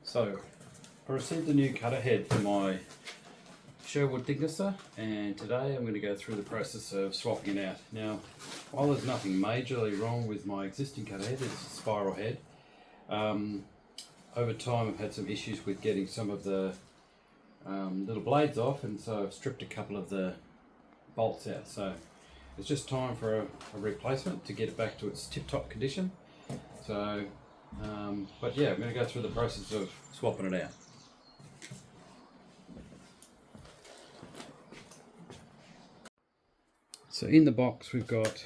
So I received a new cutter head for my Sherwood thicknesser, and today I'm going to go through the process of swapping it out. Now, while there's nothing majorly wrong with my existing cutter head, it's a spiral head. Over time I've had some issues with getting some of the little blades off, and so I've stripped a couple of the bolts out. So it's just time for a replacement to get it back to its tip-top condition. So, but yeah, I'm going to go through the process of swapping it out. So in the box we've got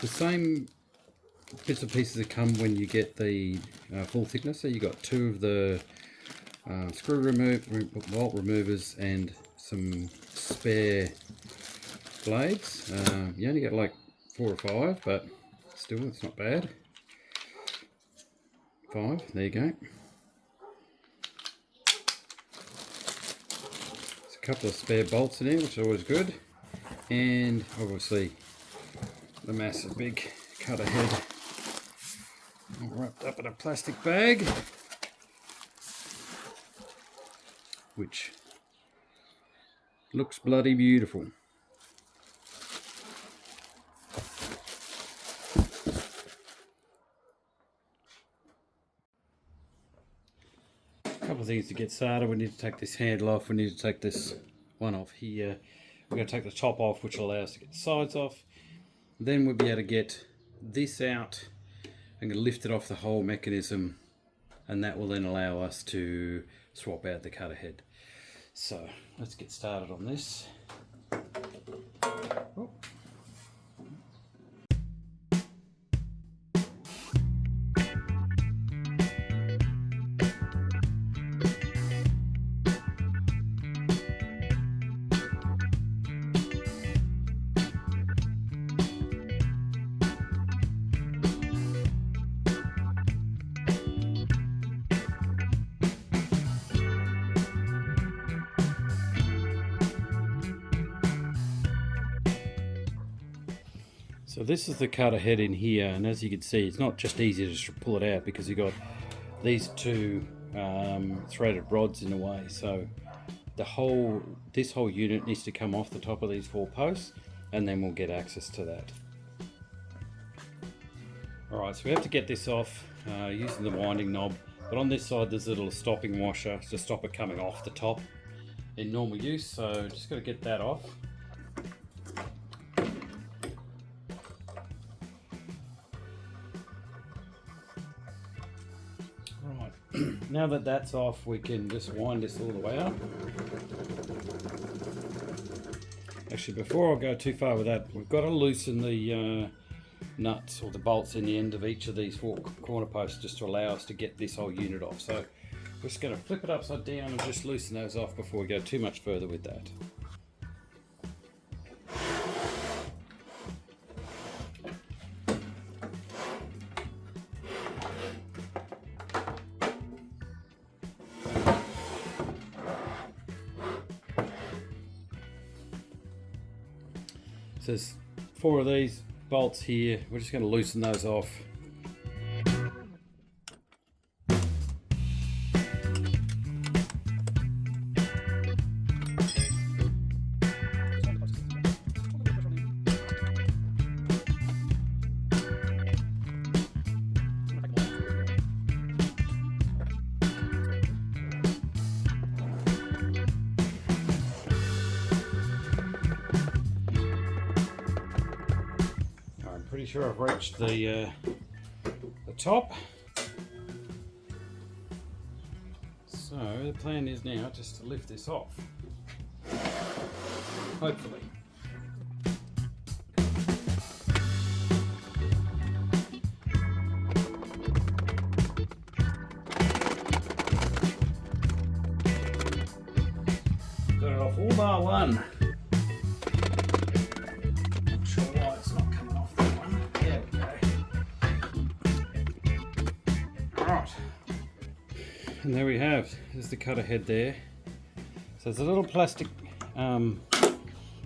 the same bits and pieces that come when you get the full thicknesser. You got two of the bolt removers and some spare blades. You only get like 4 or 5, but still it's not bad. 5, there you go. There's a couple of spare bolts in here, which is always good. And obviously the massive big cutter head wrapped up in a plastic bag, which looks bloody beautiful. A couple of things to get started. We need to take this handle off. We need to take this one off here. We're going to take the top off, which will allow us to get the sides off. Then we'll be able to get this out. I'm going to lift it off the whole mechanism, and that will then allow us to swap out the cutter head. So let's get started on this. Oh. So this is the cutter head in here, and as you can see, it's not just easy to just pull it out because you've got these two threaded rods in the way. So this whole unit needs to come off the top of these 4 posts, and then we'll get access to that. Alright, so we have to get this off using the winding knob, but on this side there's a little stopping washer to stop it coming off the top in normal use, so just got to get that off. Now that that's off, we can just wind this all the way up. Actually, before I go too far with that, we've got to loosen the nuts or the bolts in the end of each of these 4 corner posts just to allow us to get this whole unit off. So we're just going to flip it upside down and just loosen those off before we go too much further with that. So there's 4 of these bolts here. We're just going to loosen those off. Pretty sure I've reached the top. So the plan is now just to lift this off, hopefully. Got it off all bar one. And there we have, there's the cutter head there. So there's a little plastic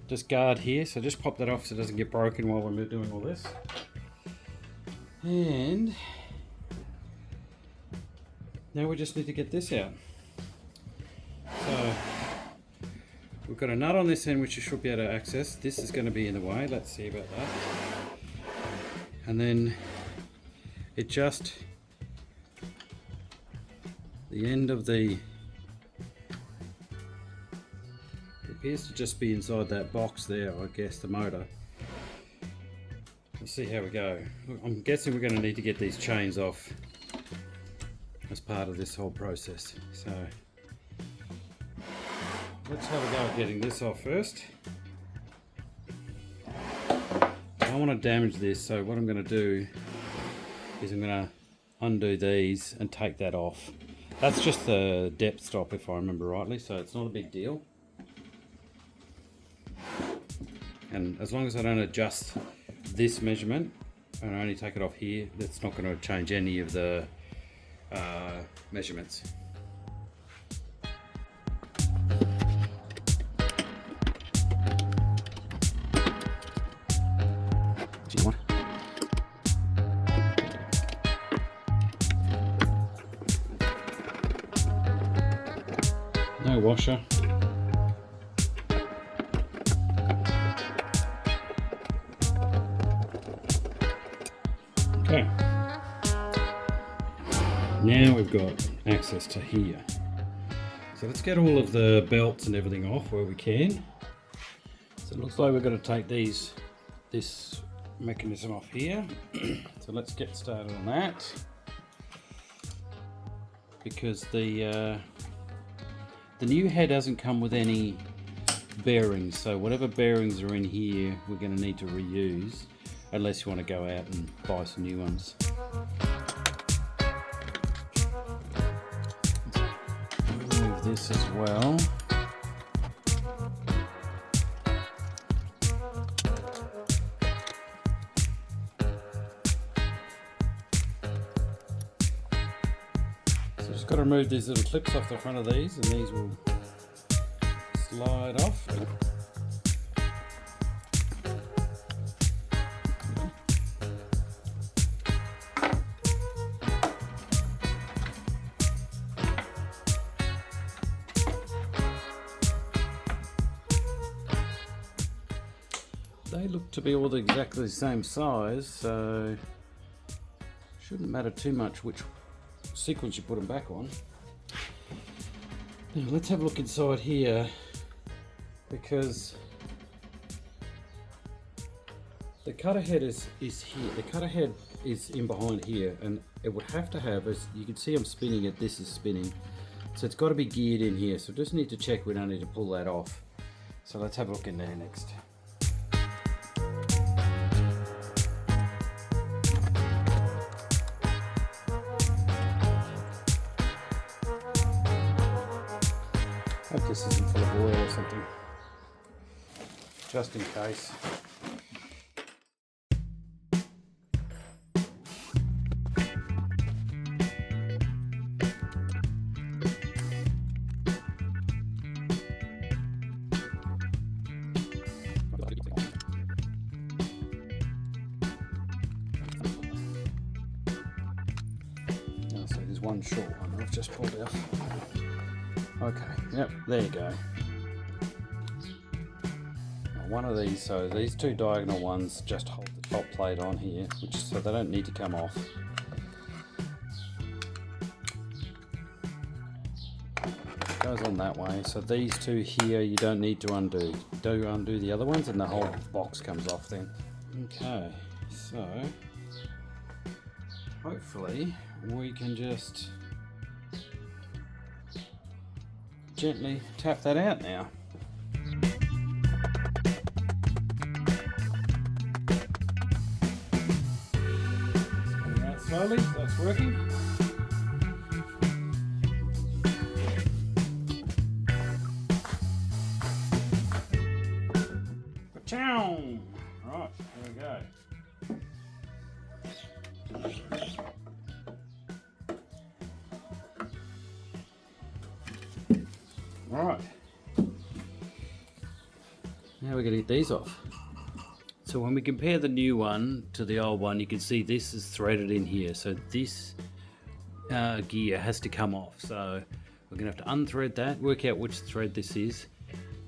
just guard here, so just pop that off so it doesn't get broken while we're doing all this. And now we just need to get this out. So we've got a nut on this end which you should be able to access. This is going to be in the way. Let's see about that. And then it just, the end of the, it appears to just be inside that box there, I guess, the motor. Let's see how we go. I'm guessing we're going to need to get these chains off as part of this whole process. So let's have a go at getting this off first. I don't want to damage this, so what I'm going to do is I'm going to undo these and take that off. That's just the depth stop if I remember rightly, so it's not a big deal. And as long as I don't adjust this measurement and I only take it off here, that's not going to change any of the measurements. No washer. Okay. Now we've got access to here. So let's get all of the belts and everything off where we can. So it looks like we're going to take this mechanism off here. So let's get started on that. Because the new head doesn't come with any bearings, so whatever bearings are in here we're going to need to reuse, unless you want to go out and buy some new ones. Remove this as well. Got to remove these little clips off the front of these, and these will slide off. They look to be all exactly the same size, so shouldn't matter too much which sequence you put them back on. Now let's have a look inside here, because the cutter head is here. The cutter head is in behind here, and it would have to have, as you can see I'm spinning it, this is spinning, so it's got to be geared in here. So just need to check we don't need to pull that off. So let's have a look in there next. Hope this isn't full of oil or something, just in case. Oh, so there's one short one I've just pulled out. Okay, yep, there you go. Now one of these, so these two diagonal ones just hold the top plate on here, so they don't need to come off. It goes on that way, so these two here you don't need to undo. Do undo the other ones and the whole box comes off then. Okay, so hopefully we can just gently tap that out now. Coming out slowly, so that's working. Ka-chow! Right, there we go. Alright, now we're going to get these off. So when we compare the new one to the old one, you can see this is threaded in here. So this gear has to come off. So we're going to have to unthread that, work out which thread this is,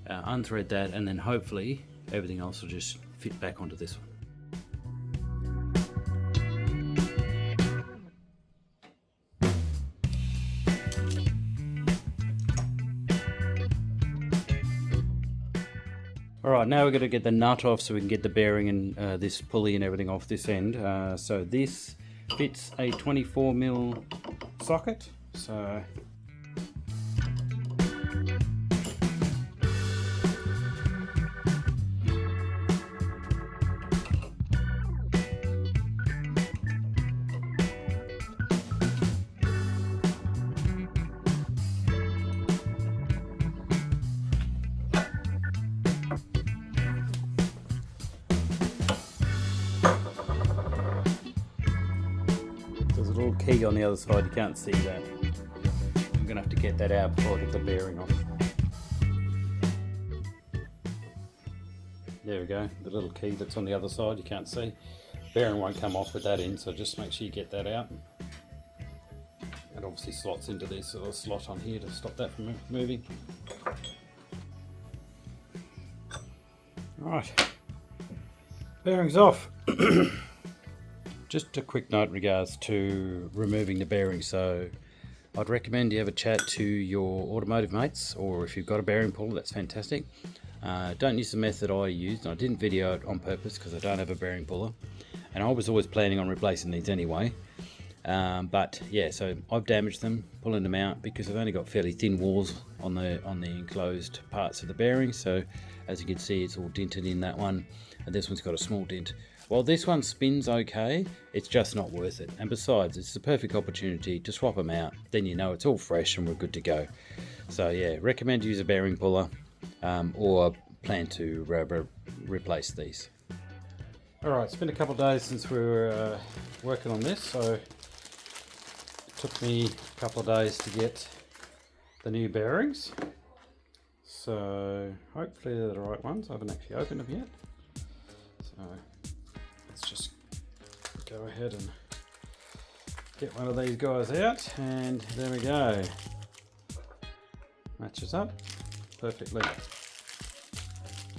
unthread that, and then hopefully everything else will just fit back onto this one. Alright, now we're going to get the nut off so we can get the bearing and this pulley and everything off this end. So this fits a 24mm socket. So there's a little key on the other side, you can't see that. I'm going to have to get that out before I get the bearing off. There we go, the little key that's on the other side you can't see. Bearing won't come off with that in, so just make sure you get that out. It obviously slots into this little slot on here to stop that from moving. Alright, bearings off. Just a quick note in regards to removing the bearings. So I'd recommend you have a chat to your automotive mates, or if you've got a bearing puller, that's fantastic. Don't use the method I used, and I didn't video it on purpose because I don't have a bearing puller, and I was always planning on replacing these anyway. But yeah, so I've damaged them pulling them out because I've only got fairly thin walls on the enclosed parts of the bearing. So as you can see, it's all dented in that one, and this one's got a small dent. While this one spins okay, it's just not worth it. And besides, it's the perfect opportunity to swap them out. Then you know it's all fresh and we're good to go. So yeah, recommend use a bearing puller, or plan to replace these. Alright, it's been a couple of days since we were working on this, so it took me a couple of days to get the new bearings. So hopefully they're the right ones. I haven't actually opened them yet. So let's just go ahead and get one of these guys out, and there we go. Matches up perfectly.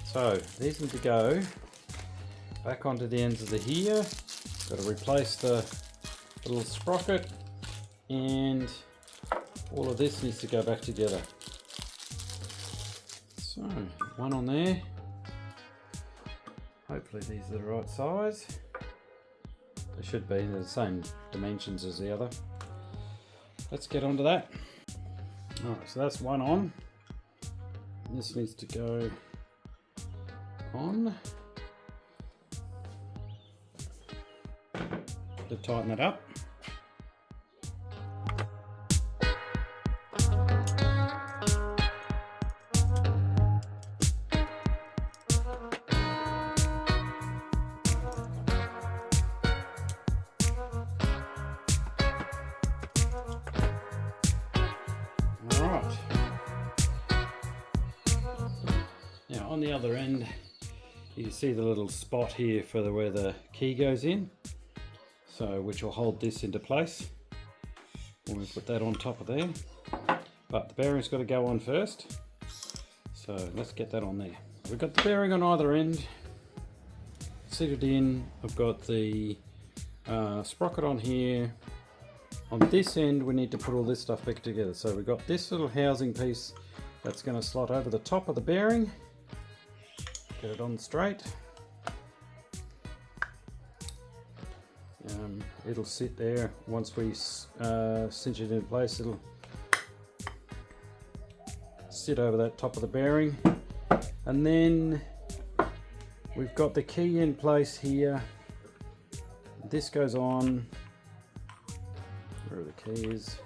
So these need to go back onto the ends of the here. Got to replace the little sprocket, and all of this needs to go back together. So one on there. Hopefully these are the right size. They should be, they're the same dimensions as the other. Let's get onto that. Alright, so that's one on. This needs to go on. To tighten it up. On the other end, you can see the little spot here for where the key goes in, so which will hold this into place when we put that on top of there. But the bearing's got to go on first, so let's get that on there. We've got the bearing on either end seated in. I've got the sprocket on here. On this end we need to put all this stuff back together, so we've got this little housing piece that's going to slot over the top of the bearing. Get it on straight. It'll sit there once we cinch it in place. It'll sit over that top of the bearing, and then we've got the key in place here. This goes on where the key is,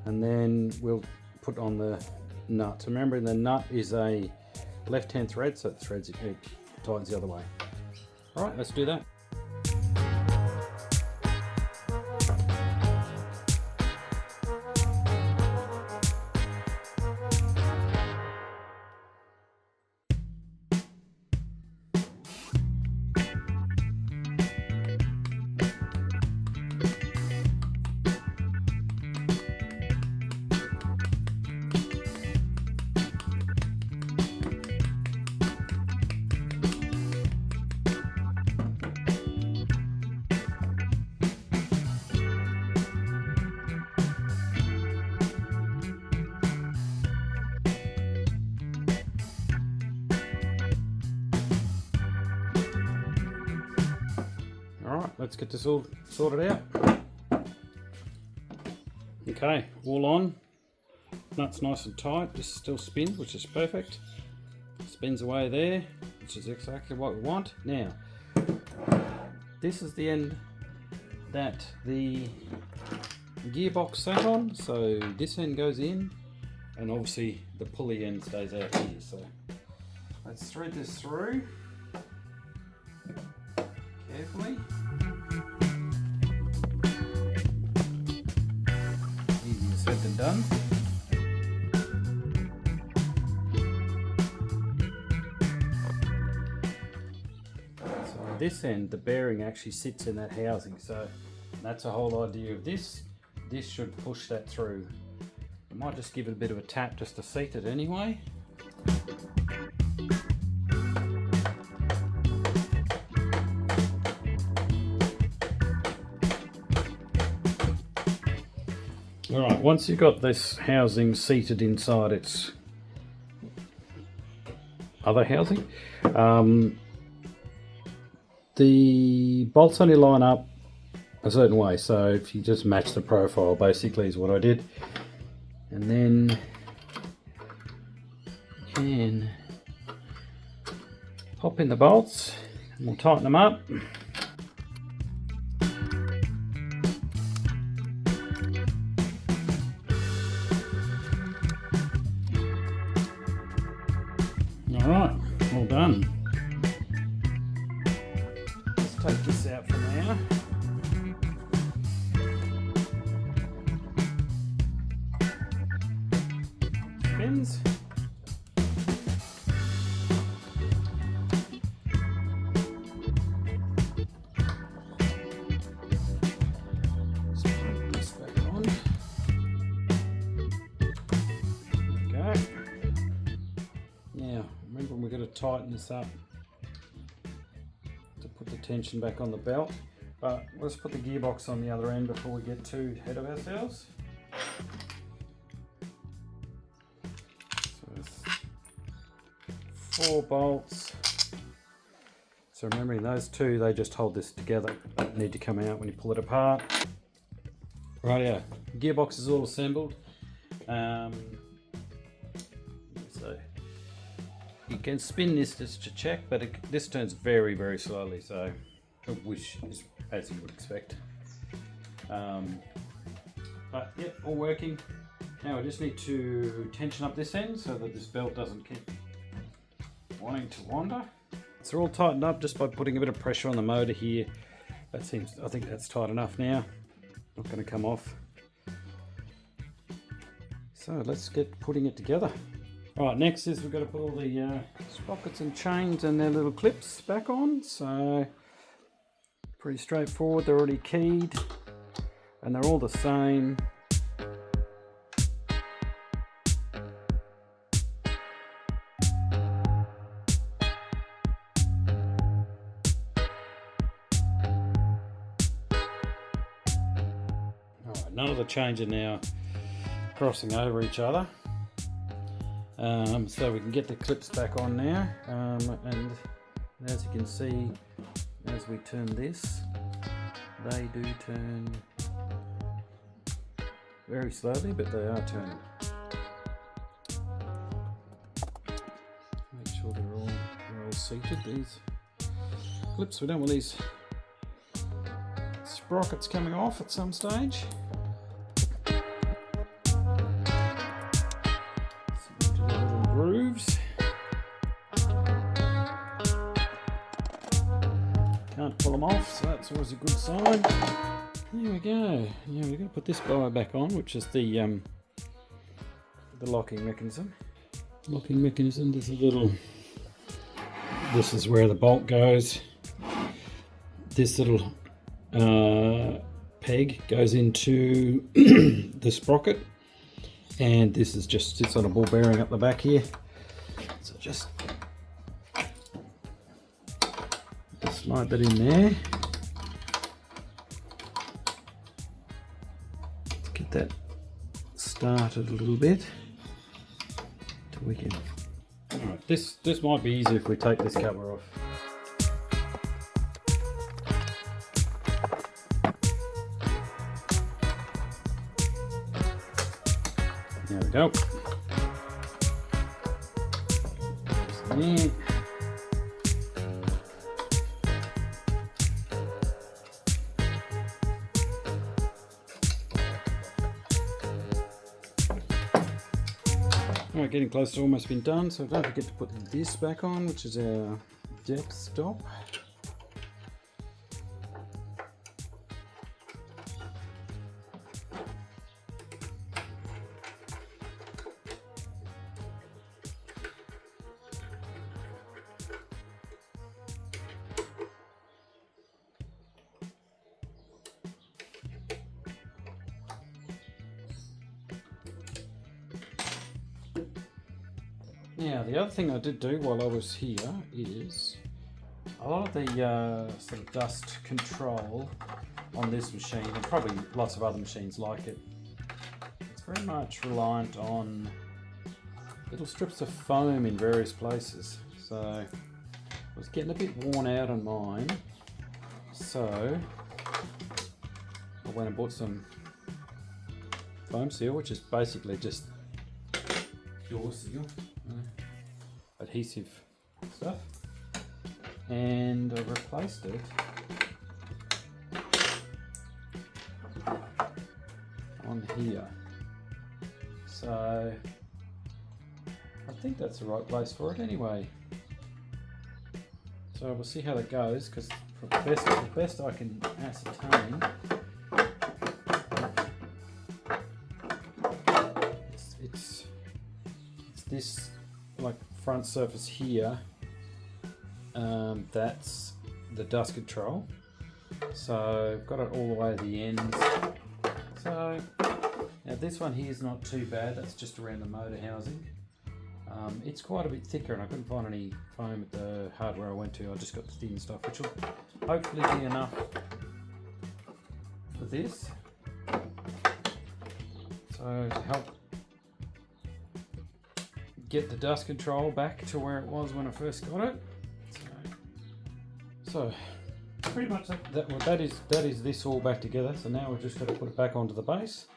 and then we'll put on the nut. Remember, the nut is a left-hand thread, so it threads it tightens the other way. All right, let's do that. Alright, let's get this all sorted out. Okay, all on. Nuts nice and tight. This still spins, which is perfect. Spins away there, which is exactly what we want. Now, this is the end that the gearbox sat on, so this end goes in, and obviously the pulley end stays out here. So let's thread this through carefully. Easier said than done. This end, the bearing actually sits in that housing, so that's the whole idea of this. This should push that through. I might just give it a bit of a tap just to seat it anyway. Alright, once you've got this housing seated inside its other housing, the bolts only line up a certain way, so if you just match the profile basically is what I did, and then you can pop in the bolts and we'll tighten them up. Alright, all done. Take this out for now. Spins. Just put this back on. There we go. Now, remember we're going to tighten this up to put the tension back on the belt, but let's put the gearbox on the other end before we get too ahead of ourselves. So there's 4 bolts. So remembering those 2, they just hold this together. They don't need to come out when you pull it apart. Rightio, gearbox is all assembled. So you can spin this just to check, but this turns very, very slowly, so which is as you would expect. But yep, all working. Now we just need to tension up this end so that this belt doesn't keep wanting to wander. So all tightened up just by putting a bit of pressure on the motor here. I think that's tight enough now. Not going to come off. So let's get putting it together. Alright, next is we've got to put all the sprockets and chains and their little clips back on. So pretty straightforward, they're already keyed and they're all the same. Alright, none of the chains are now crossing over each other. So we can get the clips back on now, and as you can see, as we turn this, they do turn very slowly, but they are turning. Make sure they're all seated, these clips. We don't want these sprockets coming off at some stage. Grooves. Can't pull them off, so that's always a good sign. There we go. Yeah, we're going to put this bar back on, which is the locking mechanism. Locking mechanism. There's a little. This is where the bolt goes. This little peg goes into the sprocket. And this is just sits on a ball bearing up the back here. So just slide that in there. Let's get that started a little bit till we can. Alright, this might be easier if we take this cover off. go. Alright, getting close to almost been done, so don't forget to put this back on, which is our depth stop. Now, the other thing I did do while I was here is a lot of the sort of dust control on this machine, and probably lots of other machines like it, it's very much reliant on little strips of foam in various places. So I was getting a bit worn out on mine, so I went and bought some foam seal, which is basically just door seal. Adhesive stuff, and I replaced it on here, so I think that's the right place for it anyway. So we'll see how that goes, because for the best I can ascertain, it's this like front surface here, that's the dust control, so I've got it all the way to the ends. So now this one here is not too bad, that's just around the motor housing. It's quite a bit thicker, and I couldn't find any foam at the hardware I went to. I just got the thin stuff, which will hopefully be enough for this, so to help get the dust control back to where it was when I first got it. So pretty much that is this all back together. So now we've just got to put it back onto the base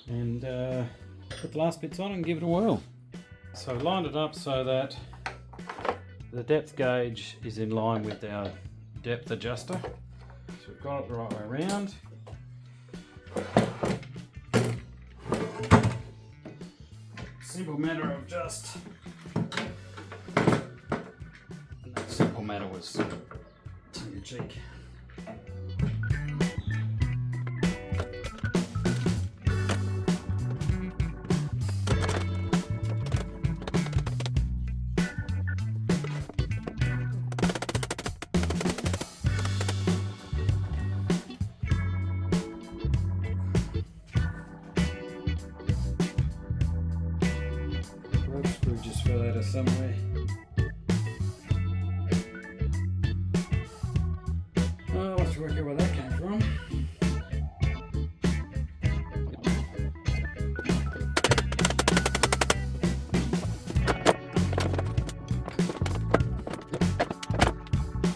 and put the last bits on and give it a whirl. So lined it up so that the depth gauge is in line with our depth adjuster. So we've got it the right way around. Simple matter of just, that simple matter was tongue in cheek. Just fell out of somewhere. Oh, let's work out where that came from.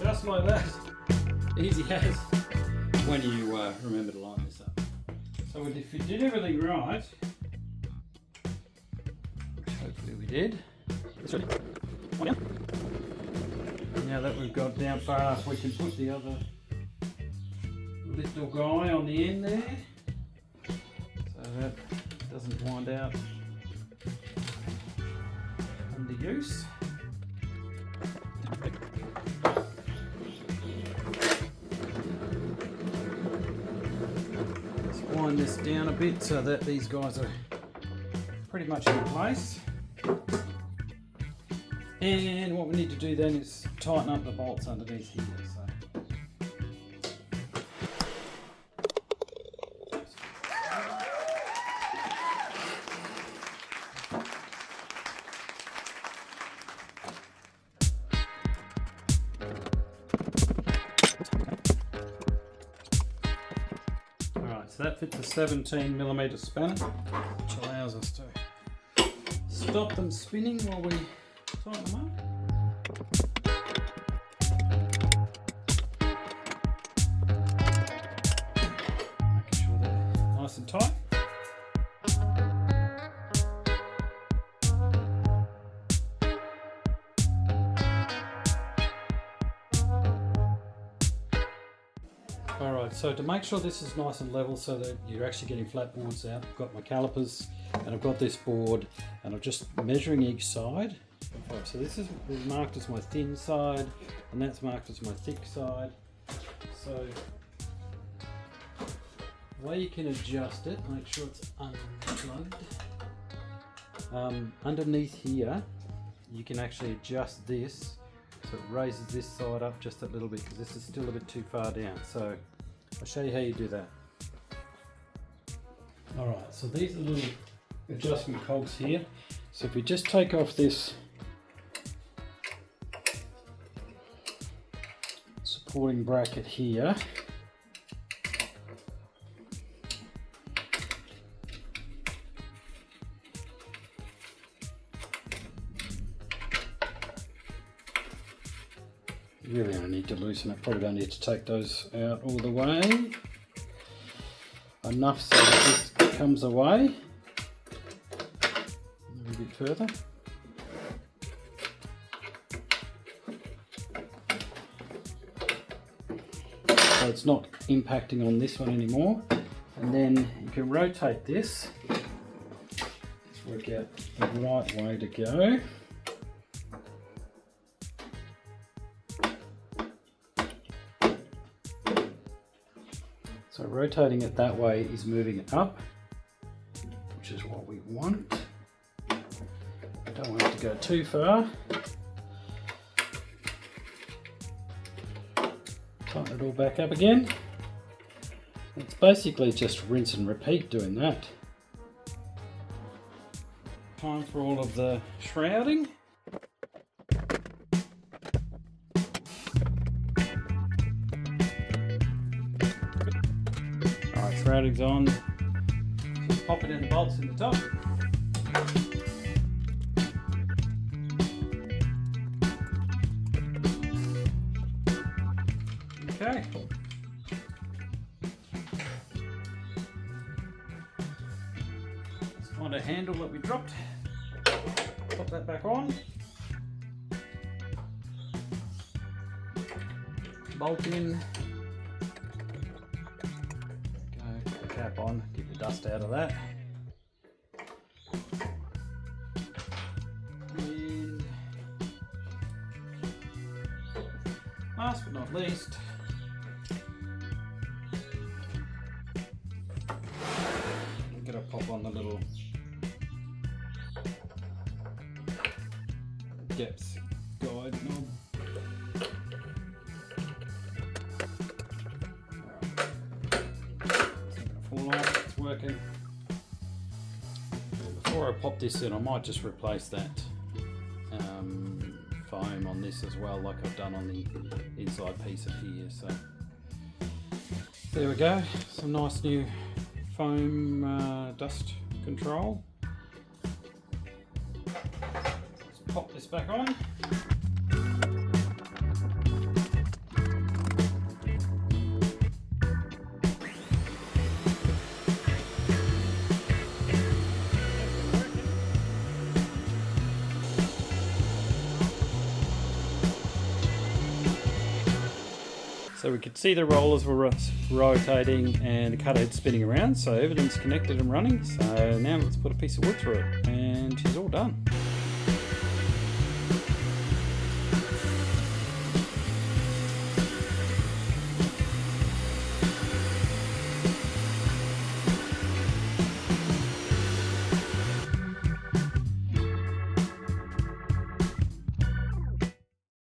Just like that. Easy as when you remember to line this up. So if you did everything right, hopefully we did. Now that we've got down far enough, we can put the other little guy on the end there, so that doesn't wind out under use. Let's wind this down a bit so that these guys are pretty much in place. And what we need to do then is tighten up the bolts underneath here. Alright, so that fits a 17mm spanner, which allows us to stop them spinning while we tighten them up. Making sure they're nice and tight. Alright, so to make sure this is nice and level so that you're actually getting flat boards out, I've got my calipers and I've got this board and I'm just measuring each side. So this is marked as my thin side and that's marked as my thick side. So the way you can adjust it, make sure it's unplugged. Underneath here you can actually adjust this so it raises this side up just a little bit because this is still a bit too far down. So I'll show you how you do that. Alright, so these are the little adjustment cogs here. So if we just take off this supporting bracket here, you really only need to loosen it, probably don't need to take those out all the way. Enough so that this comes away. A little bit further. So it's not impacting on this one anymore. And then you can rotate this. Let's work out the right way to go. So rotating it that way is moving it up, which is what we want. Don't want it to go too far. Tighten it all back up again. It's basically just rinse and repeat doing that. Time for all of the shrouding. Shrouding's on, just pop it in the bolts in the top. Okay. Let's find a handle that we dropped. Pop that back on. Bolt in. Cap on, get the dust out of that. And last but not least, I'm gonna pop on the little depth guide knob. It's working. Before I pop this in, I might just replace that foam on this as well, like I've done on the inside piece of here. So there we go, some nice new foam dust control. Let's pop this back on. So we could see the rollers were rotating and the cutter head spinning around, so everything's connected and running. So now let's put a piece of wood through it and she's all done.